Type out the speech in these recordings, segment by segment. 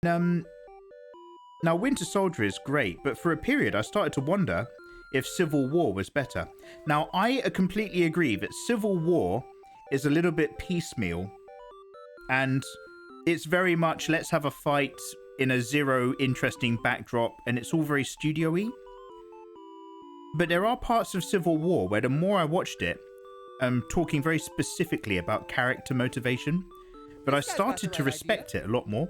Um, Now, Winter Soldier is great, but for a period I started to wonder if Civil War was better. Now, I completely agree that Civil War is a little bit piecemeal, and it's very much let's have a fight in a zero interesting backdrop, and it's all very studio-y. But there are parts of Civil War where the more I watched it, talking very specifically about character motivation, but I started to respect it a lot more.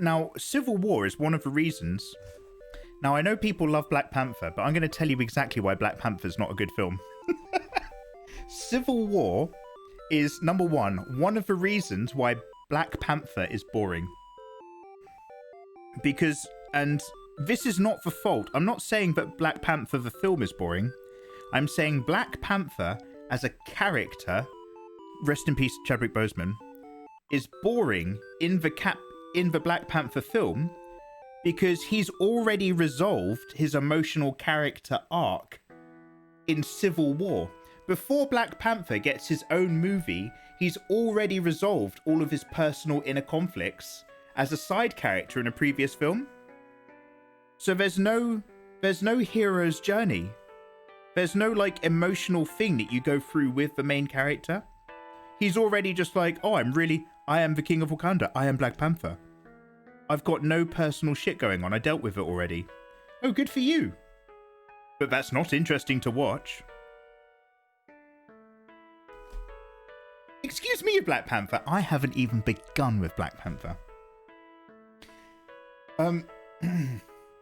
Now, Civil War is one of the reasons. Now, I know people love Black Panther, but I'm going to tell you exactly why Black Panther is not a good film. Civil War is, number one of the reasons why Black Panther is boring. Because, and this is not the fault. I'm not saying that Black Panther, the film, is boring. I'm saying Black Panther as a character, rest in peace, Chadwick Boseman, is boring in the Black Panther film because he's already resolved his emotional character arc in Civil War. Before Black Panther gets his own movie, he's already resolved all of his personal inner conflicts as a side character in a previous film. So there's no hero's journey. There's no like emotional thing that you go through with the main character. He's already just like, oh, I am the king of Wakanda. I am Black Panther. I've got no personal shit going on. I dealt with it already. Oh, good for you. But that's not interesting to watch. Excuse me, Black Panther. I haven't even begun with Black Panther.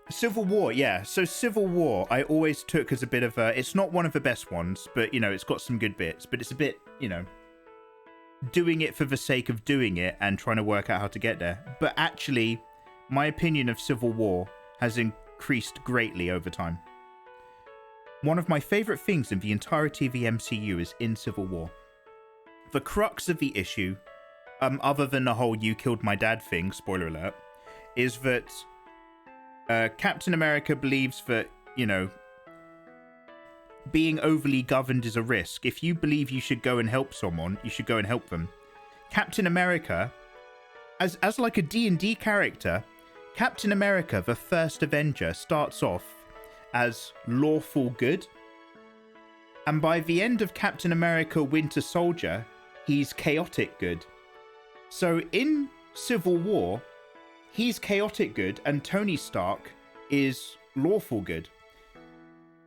Civil War, yeah. So Civil War, I always took as a bit of a... It's not one of the best ones, but, you know, it's got some good bits. But it's a bit, you know, doing it for the sake of doing it and trying to work out how to get there. But actually, my opinion of Civil War has increased greatly over time. One of my favourite things in the entirety of the MCU is in Civil War. The crux of the issue, other than the whole you killed my dad thing, spoiler alert, is that Captain America believes that, you know, being overly governed is a risk. If you believe you should go and help someone, you should go and help them. Captain America, as like a D&D character, Captain America, the first Avenger, starts off as lawful good. And by the end of Captain America Winter Soldier, he's chaotic good. So in Civil War, he's chaotic good and Tony Stark is lawful good.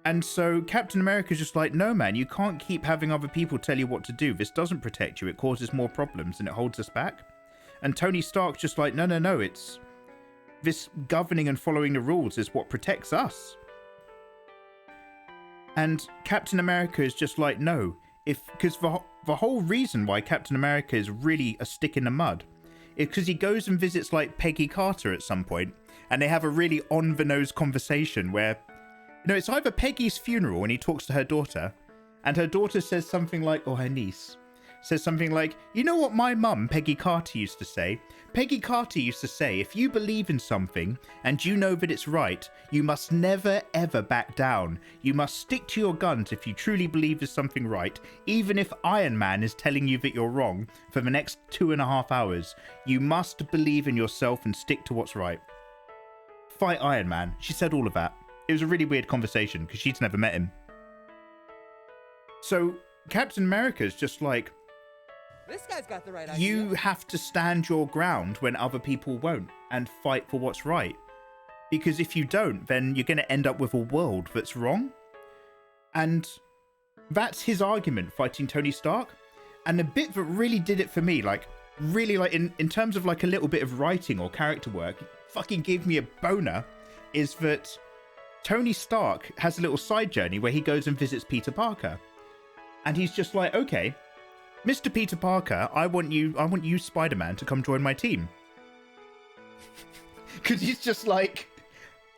And so Captain America's just like, no, man, you can't keep having other people tell you what to do. This doesn't protect you. It causes more problems and it holds us back. And Tony Stark's just like, no, it's this governing and following the rules is what protects us. And Captain America is just like, no, because the whole reason why Captain America is really a stick in the mud is because he goes and visits like Peggy Carter at some point and they have a really on the nose conversation where, you know, it's either Peggy's funeral and he talks to her daughter and her daughter says something like, or her niece says something like, you know what my mum, Peggy Carter, used to say? Peggy Carter used to say, if you believe in something and you know that it's right, you must never ever back down. You must stick to your guns if you truly believe there's something right, even if Iron Man is telling you that you're wrong for the next 2.5 hours. You must believe in yourself and stick to what's right. Fight Iron Man. She said all of that. It was a really weird conversation because she's never met him. So Captain America's just like, this guy's got the right idea. you have to stand your ground when other people won't and fight for what's right. Because if you don't, then you're going to end up with a world that's wrong. And that's his argument, fighting Tony Stark. And the bit that really did it for me, like, really, like, in terms of, like, a little bit of writing or character work, fucking gave me a boner, is that Tony Stark has a little side journey where he goes and visits Peter Parker. And he's just like, okay, Mr. Peter Parker, I want you, Spider-Man, to come join my team. Because he's just like,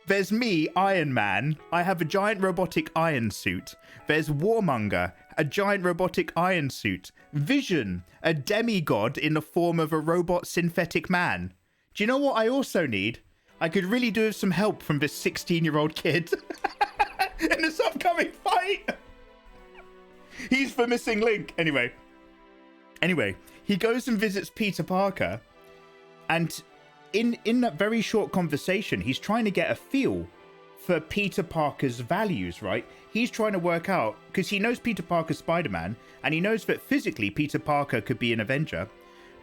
there's me, Iron Man. I have a giant robotic iron suit. There's Warmonger, a giant robotic iron suit. Vision, a demigod in the form of a robot synthetic man. Do you know what I also need? I could really do with some help from this 16-year-old kid in this upcoming fight. He's the missing link. Anyway, he goes and visits Peter Parker And in that very short conversation, he's trying to get a feel for Peter Parker's values, right? He's trying to work out, because he knows Peter Parker's Spider-Man, and he knows that physically Peter Parker could be an Avenger,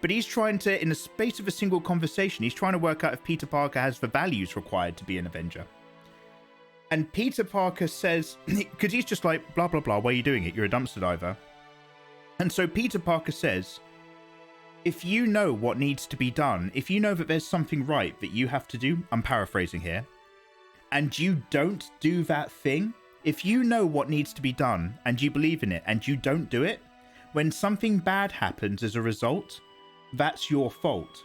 but he's trying to, in the space of a single conversation, he's trying to work out if Peter Parker has the values required to be an Avenger. And Peter Parker says, because he's just like, blah, blah, blah, why are you doing it? You're a dumpster diver. And so Peter Parker says, if you know what needs to be done, if you know that there's something right that you have to do, I'm paraphrasing here, and you don't do that thing, if you know what needs to be done and you believe in it and you don't do it, when something bad happens as a result, that's your fault.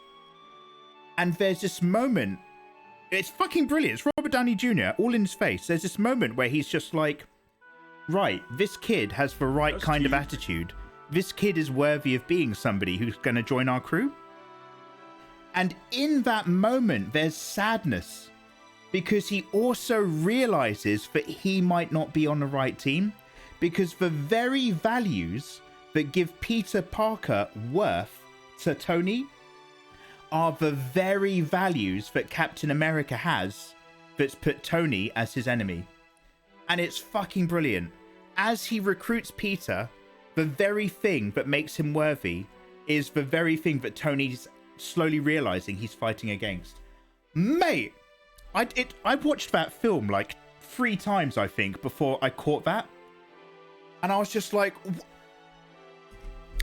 And there's this moment, it's fucking brilliant. It's Robert Downey Jr. all in his face. There's this moment where he's just like, right, this kid has the right kind of attitude. This kid is worthy of being somebody who's going to join our crew. And in that moment, there's sadness, because he also realizes that he might not be on the right team, because the very values that give Peter Parker worth to Tony are the very values that Captain America has that's put Tony as his enemy. And it's fucking brilliant. As he recruits Peter, the very thing that makes him worthy is the very thing that Tony's slowly realizing he's fighting against. Mate, I watched that film like 3 times, I think, before I caught that. And I was just like,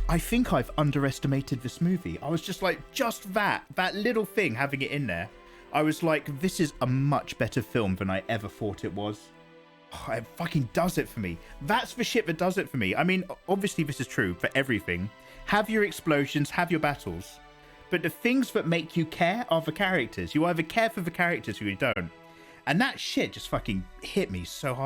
I think I've underestimated this movie. I was just like, just that little thing, having it in there. I was like, this is a much better film than I ever thought it was. Oh, it fucking does it for me. That's the shit that does it for me. I mean, obviously this is true for everything. Have your explosions, have your battles. But the things that make you care are the characters. You either care for the characters or you don't. And that shit just fucking hit me so hard.